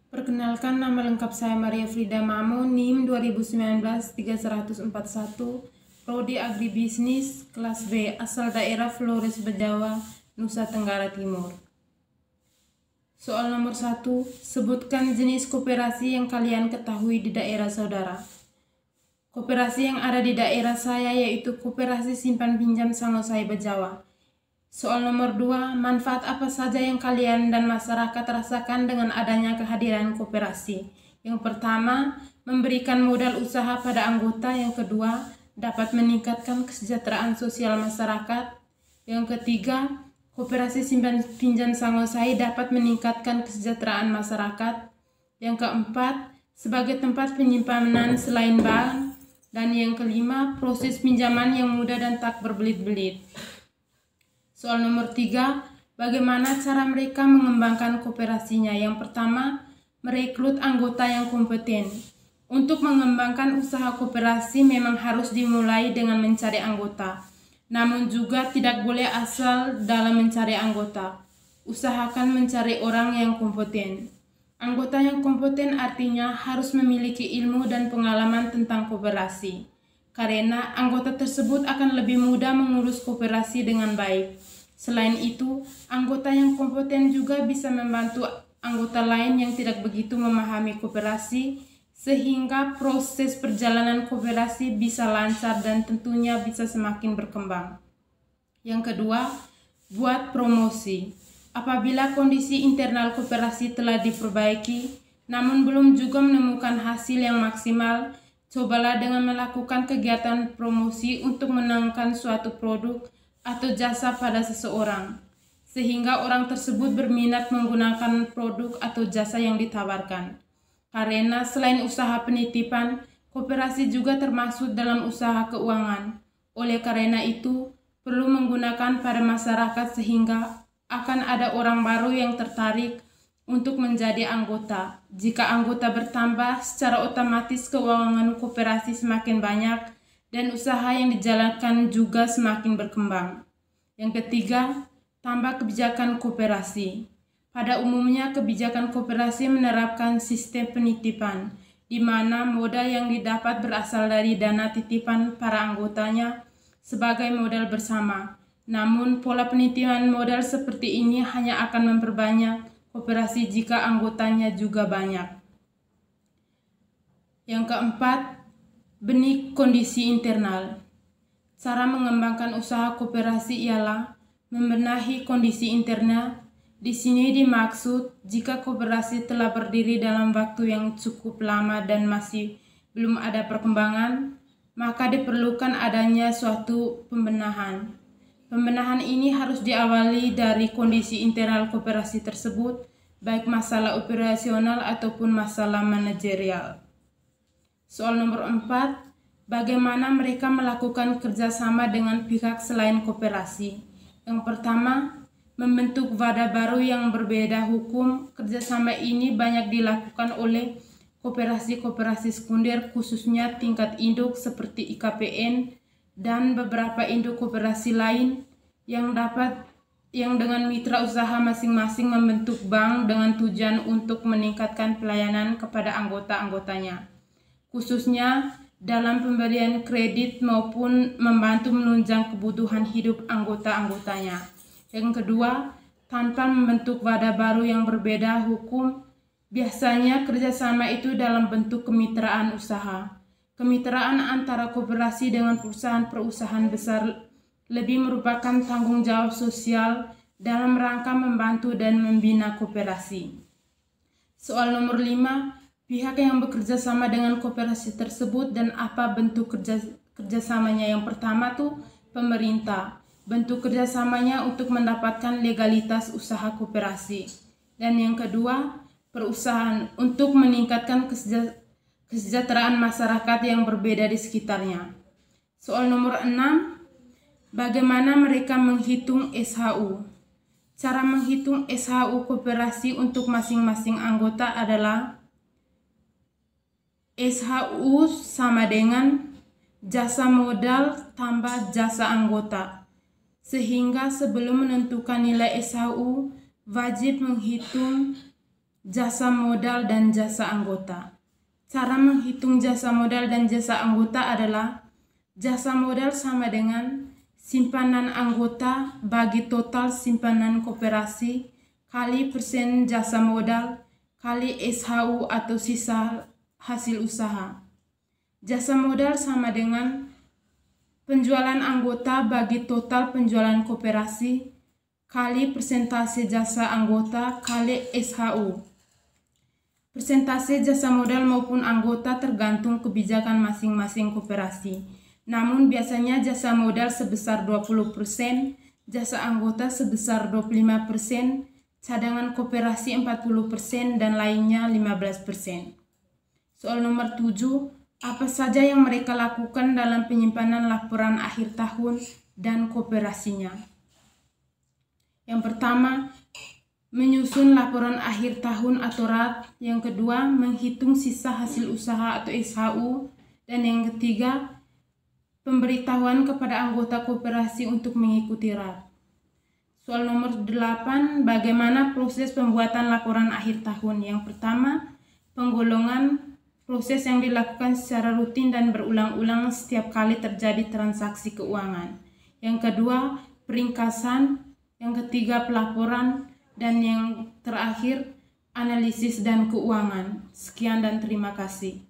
Perkenalkan, nama lengkap saya Maria Frida Mamo, NIM 2019-3141, Prodi Agribisnis, kelas B, asal daerah Flores Bejawa, Nusa Tenggara Timur. Soal nomor 1, sebutkan jenis koperasi yang kalian ketahui di daerah saudara. Koperasi yang ada di daerah saya yaitu Koperasi Simpan Pinjam Sangosai Bejawa. Soal nomor 2, manfaat apa saja yang kalian dan masyarakat rasakan dengan adanya kehadiran koperasi? Yang pertama, memberikan modal usaha pada anggota. Yang kedua, dapat meningkatkan kesejahteraan sosial masyarakat. Yang ketiga, Koperasi Simpan Pinjam Sangosai dapat meningkatkan kesejahteraan masyarakat. Yang keempat, sebagai tempat penyimpanan selain bank. Dan yang kelima, proses pinjaman yang mudah dan tak berbelit-belit. Soal nomor 3, bagaimana cara mereka mengembangkan koperasinya? Yang pertama, merekrut anggota yang kompeten. Untuk mengembangkan usaha koperasi memang harus dimulai dengan mencari anggota. Namun juga tidak boleh asal dalam mencari anggota. Usahakan mencari orang yang kompeten. Anggota yang kompeten artinya harus memiliki ilmu dan pengalaman tentang koperasi. Karena anggota tersebut akan lebih mudah mengurus koperasi dengan baik. Selain itu, anggota yang kompeten juga bisa membantu anggota lain yang tidak begitu memahami koperasi, sehingga proses perjalanan koperasi bisa lancar dan tentunya bisa semakin berkembang. Yang kedua, buat promosi. Apabila kondisi internal koperasi telah diperbaiki, namun belum juga menemukan hasil yang maksimal, cobalah dengan melakukan kegiatan promosi untuk menaikkan suatu produk atau jasa pada seseorang, sehingga orang tersebut berminat menggunakan produk atau jasa yang ditawarkan. Karena selain usaha penitipan, koperasi juga termasuk dalam usaha keuangan. Oleh karena itu, perlu menggunakan pada masyarakat sehingga akan ada orang baru yang tertarik untuk menjadi anggota. Jika anggota bertambah, secara otomatis keuangan koperasi semakin banyak dan usaha yang dijalankan juga semakin berkembang. Yang ketiga, tambah kebijakan koperasi. Pada umumnya, kebijakan koperasi menerapkan sistem penitipan, di mana modal yang didapat berasal dari dana titipan para anggotanya sebagai modal bersama. Namun, pola penitipan modal seperti ini hanya akan memperbanyak koperasi jika anggotanya juga banyak. Yang keempat, benih kondisi internal. Cara mengembangkan usaha koperasi ialah membenahi kondisi internal. Di sini dimaksud jika koperasi telah berdiri dalam waktu yang cukup lama dan masih belum ada perkembangan, maka diperlukan adanya suatu pembenahan. Pembenahan ini harus diawali dari kondisi internal koperasi tersebut, baik masalah operasional ataupun masalah manajerial. Soal nomor 4, bagaimana mereka melakukan kerjasama dengan pihak selain koperasi? Yang pertama, membentuk wadah baru yang berbeda hukum. Kerjasama ini banyak dilakukan oleh koperasi-koperasi sekunder, khususnya tingkat induk seperti IKPN, dan beberapa induk koperasi lain yang dengan mitra usaha masing-masing membentuk bank dengan tujuan untuk meningkatkan pelayanan kepada anggota-anggotanya, khususnya dalam pemberian kredit maupun membantu menunjang kebutuhan hidup anggota-anggotanya. Yang kedua, tanpa membentuk wadah baru yang berbeda hukum, biasanya kerjasama itu dalam bentuk kemitraan usaha. Kemitraan antara koperasi dengan perusahaan-perusahaan besar lebih merupakan tanggung jawab sosial dalam rangka membantu dan membina koperasi. Soal nomor 5, pihak yang bekerja sama dengan koperasi tersebut dan apa bentuk kerjasamanya. Yang pertama tuh pemerintah. Bentuk kerjasamanya untuk mendapatkan legalitas usaha koperasi. Dan yang kedua, perusahaan untuk meningkatkan kesejahteraan masyarakat yang berbeda di sekitarnya. Soal nomor 6, bagaimana mereka menghitung SHU? Cara menghitung SHU koperasi untuk masing-masing anggota adalah SHU sama dengan jasa modal tambah jasa anggota. Sehingga sebelum menentukan nilai SHU, wajib menghitung jasa modal dan jasa anggota. Cara menghitung jasa modal dan jasa anggota adalah jasa modal sama dengan simpanan anggota bagi total simpanan koperasi kali persen jasa modal kali SHU atau sisa hasil usaha. Jasa modal sama dengan penjualan anggota bagi total penjualan koperasi kali persentase jasa anggota kali SHU. Persentase jasa modal maupun anggota tergantung kebijakan masing-masing koperasi. Namun biasanya jasa modal sebesar 20%, jasa anggota sebesar 25%, cadangan koperasi 40% dan lainnya 15%. Soal nomor 7. Apa saja yang mereka lakukan dalam penyimpanan laporan akhir tahun dan koperasinya? Yang pertama, menyusun laporan akhir tahun atau RAT. Yang kedua, menghitung sisa hasil usaha atau SHU. Dan yang ketiga, pemberitahuan kepada anggota koperasi untuk mengikuti RAT. Soal nomor 8, bagaimana proses pembuatan laporan akhir tahun? Yang pertama, penggolongan. Proses yang dilakukan secara rutin dan berulang-ulang setiap kali terjadi transaksi keuangan. Yang kedua, peringkasan. Yang ketiga, pelaporan. Dan yang terakhir, analisis dan keuangan. Sekian dan terima kasih.